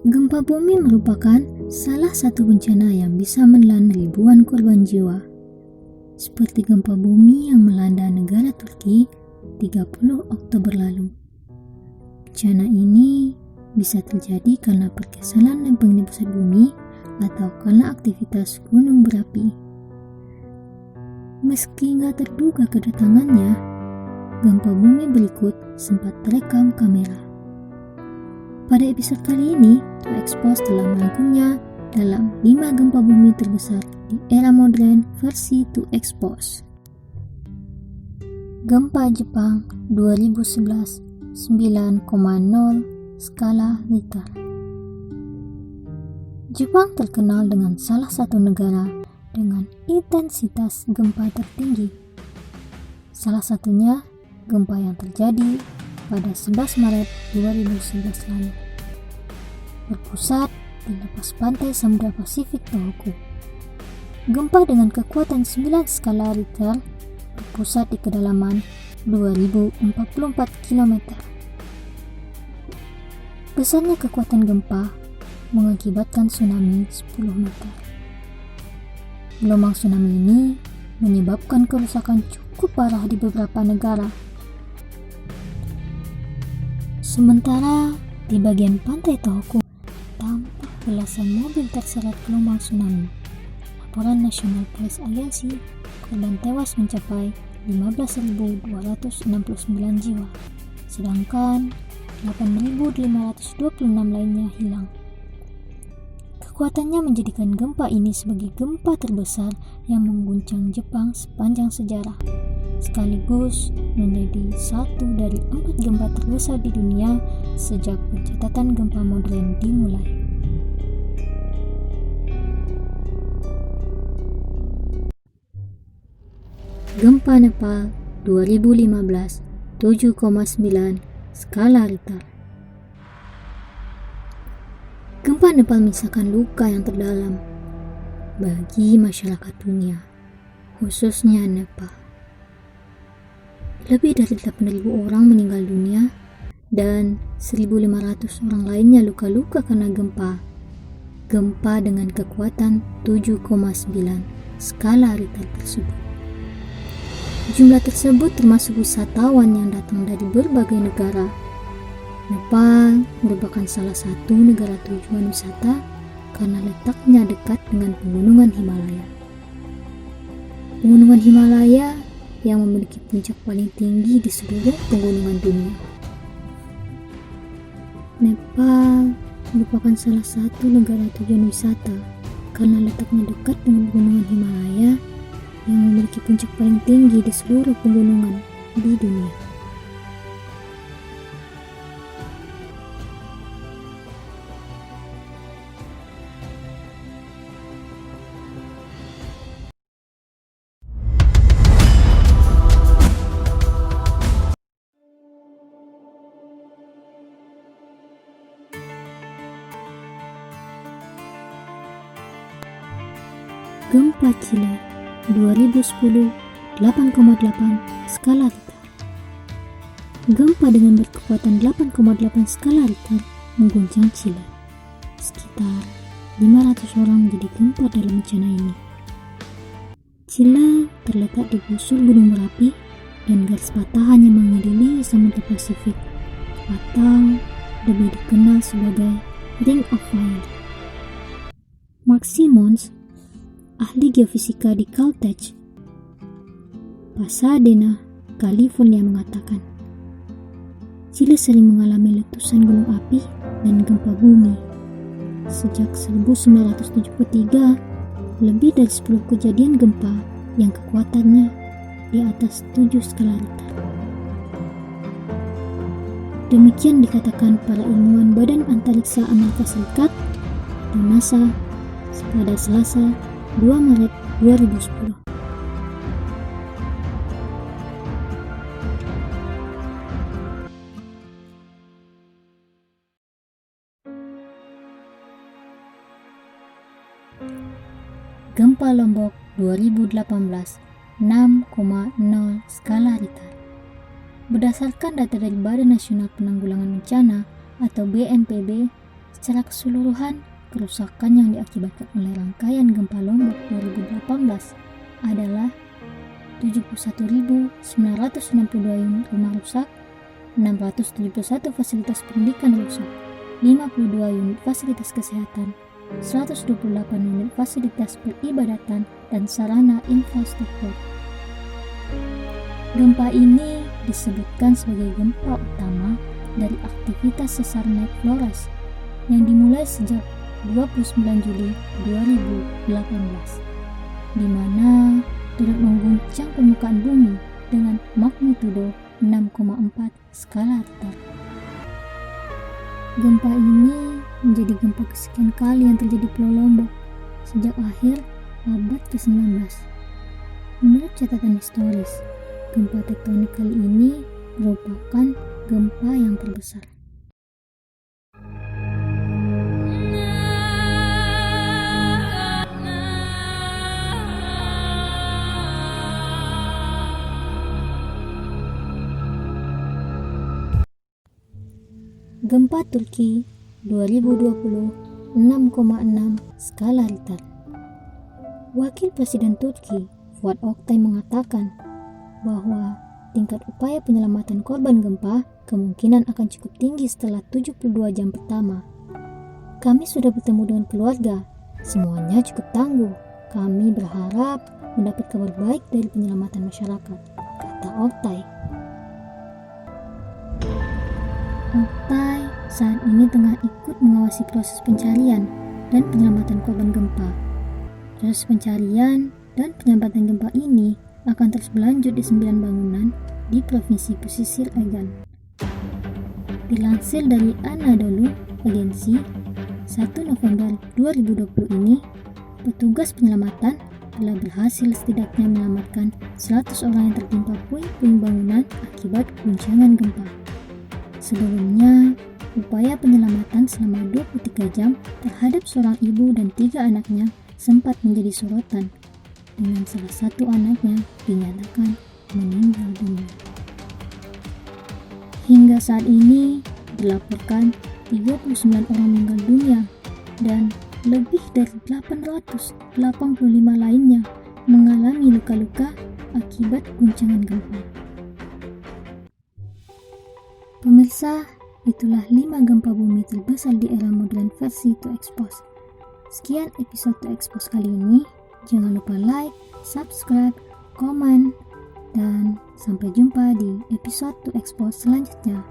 Gempa bumi merupakan salah satu bencana yang bisa menelan ribuan korban jiwa. Seperti gempa bumi yang melanda negara Turki 30 Oktober lalu. Bencana ini bisa terjadi karena pergeseran lempeng di pusat bumi atau karena aktivitas gunung berapi. Meski nggak terduga kedatangannya, gempa bumi berikut sempat terekam kamera. Pada episode kali ini, To Expose telah merangkumnya dalam 5 gempa bumi terbesar di era modern versi To Expose. Gempa Jepang 2011 9,0 skala Richter. Jepang terkenal dengan salah satu negara dengan intensitas gempa tertinggi. Salah satunya gempa yang terjadi pada 11 Maret 2011 lalu. Berpusat di lepas pantai Samudra Pasifik Tohoku. Gempa dengan kekuatan 9 skala Richter berpusat di kedalaman 2044 km. Besarnya kekuatan gempa mengakibatkan tsunami 10 meter. Gelombang tsunami ini menyebabkan kerusakan cukup parah di beberapa negara. Sementara di bagian pantai Tohoku tampak belasan mobil terseret gelombang tsunami. Laporan National Police Agency, korban tewas mencapai 15.269 jiwa, sedangkan 8.526 lainnya hilang. Kekuatannya menjadikan gempa ini sebagai gempa terbesar yang mengguncang Jepang sepanjang sejarah, sekaligus menjadi satu dari 4 gempa terbesar di dunia sejak pencatatan gempa modern dimulai. Gempa Nepal 2015 7,9 skala Richter. Gempa Nepal menyisakan luka yang terdalam bagi masyarakat dunia, khususnya Nepal. Lebih dari 8.000 orang meninggal dunia dan 1.500 orang lainnya luka-luka karena gempa. Gempa dengan kekuatan 7,9 skala Richter tersebut. Jumlah tersebut termasuk wisatawan yang datang dari berbagai negara. Nepal merupakan salah satu negara tujuan wisata karena letaknya dekat dengan pegunungan Himalaya. Pegunungan Himalaya yang memiliki puncak paling tinggi di seluruh pegunungan dunia. Nepal merupakan salah satu negara tujuan wisata karena letaknya dekat dengan pegunungan Himalaya yang memiliki puncak paling tinggi di seluruh pegunungan di dunia. Gempa Chile 2010 8,8 skala Richter. Gempa dengan berkekuatan 8,8 skala Richter mengguncang Chile. Sekitar 500 orang menjadi gempa dalam bencana ini. Chile terletak di busur gunung berapi dan garis patahan yang mengelilingi Samudra Pasifik atau lebih dikenal sebagai Ring of Fire. Mark Simmons, ahli geofisika di Caltech, Pasadena, California mengatakan, Chile sering mengalami letusan gunung api dan gempa bumi. Sejak 1973, lebih dari 10 kejadian gempa yang kekuatannya di atas 7 skala Richter. Demikian dikatakan para ilmuwan Badan Antariksa Amerika Serikat dan NASA pada Selasa 2 Maret 2010. Gempa Lombok 2018 6,0 skala Richter. Berdasarkan data dari Badan Nasional Penanggulangan Bencana atau BNPB, Secara keseluruhan, kerusakan yang diakibatkan oleh rangkaian gempa Lombok 2018 adalah 71.962 unit rumah rusak, 671 fasilitas pendidikan rusak, 52 unit fasilitas kesehatan, 128 unit fasilitas peribadatan dan sarana infrastruktur. Gempa ini disebutkan sebagai gempa utama dari aktivitas sesar naik Flores yang dimulai sejak 29 Juli 2018, di mana turut mengguncang permukaan bumi dengan magnitudo 6,4 skala Richter. Gempa ini menjadi gempa kesekian kali yang terjadi di Pulau Lombok sejak akhir abad ke-19. Menurut catatan historis, gempa tektonik kali ini merupakan gempa yang terbesar. Gempa Turki 2020 6,6 skala Richter. Wakil Presiden Turki Fuat Oktay mengatakan bahwa tingkat upaya penyelamatan korban gempa kemungkinan akan cukup tinggi setelah 72 jam pertama. Kami sudah bertemu dengan keluarga, semuanya cukup tangguh. Kami berharap mendapat kabar baik dari penyelamatan masyarakat, kata Oktay. Oktay saat ini tengah ikut mengawasi proses pencarian dan penyelamatan korban gempa. Proses pencarian dan penyelamatan gempa ini akan terus berlanjut di 9 bangunan di Provinsi Pesisir Aegean. Dilansir dari Anadolu Agency, 1 November 2020 ini, petugas penyelamatan telah berhasil setidaknya menyelamatkan 100 orang yang tertimpa puing-puing bangunan akibat guncangan gempa. Sebelumnya, upaya penyelamatan selama 23 jam terhadap seorang ibu dan 3 anaknya sempat menjadi sorotan, dengan salah satu anaknya dinyatakan meninggal dunia. Hingga saat ini dilaporkan 39 orang meninggal dunia dan lebih dari 885 lainnya mengalami luka-luka akibat guncangan gempa. Pemirsa, itulah 5 gempa bumi terbesar di era modern versi To Expose. Sekian episode To Expose kali ini. Jangan lupa like, subscribe, komen, dan sampai jumpa di episode To Expose selanjutnya.